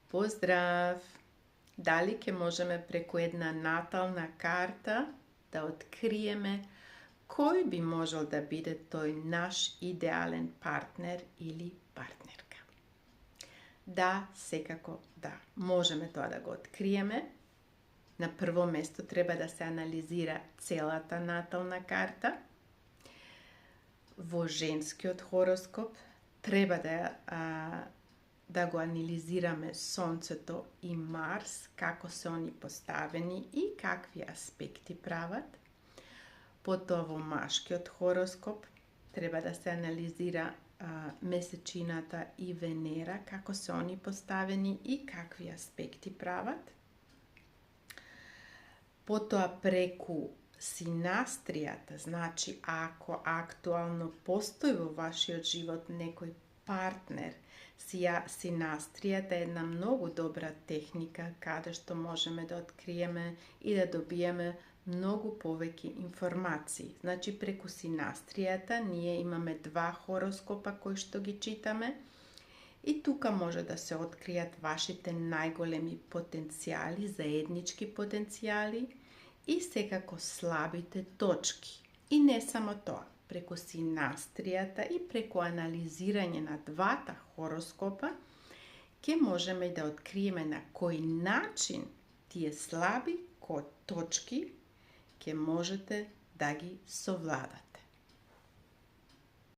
Поздрав! Дали ќе можеме преку една натална карта да откриеме кој би можел да биде тој наш идеален партнер или партнерка? Да, секако да. Можеме тоа да го откриеме. На прво место треба да се анализира целата натална карта. Во женскиот хороскоп треба да го анализираме Сонцето и Марс, како се они поставени и какви аспекти прават. Потоа во машкиот хороскоп треба да се анализира месечината и Венера, како се они поставени и какви аспекти прават. Потоа преку синастријата, значи ако актуално постои во вашиот живот некој партнер, синастријата е една многу добра техника каде што можеме да откриеме и да добиеме многу повеќе информации. Значи преку синастријата ние имаме два хороскопа кои што ги читаме и тука може да се откријат вашите најголеми потенцијали, заеднички потенцијали и секако слабите точки. И не само тоа, преку синастријата и преку анализирање на двата хороскопа ќе можеме да откриеме на кој начин тие слаби точки ќе можете да ги совладате.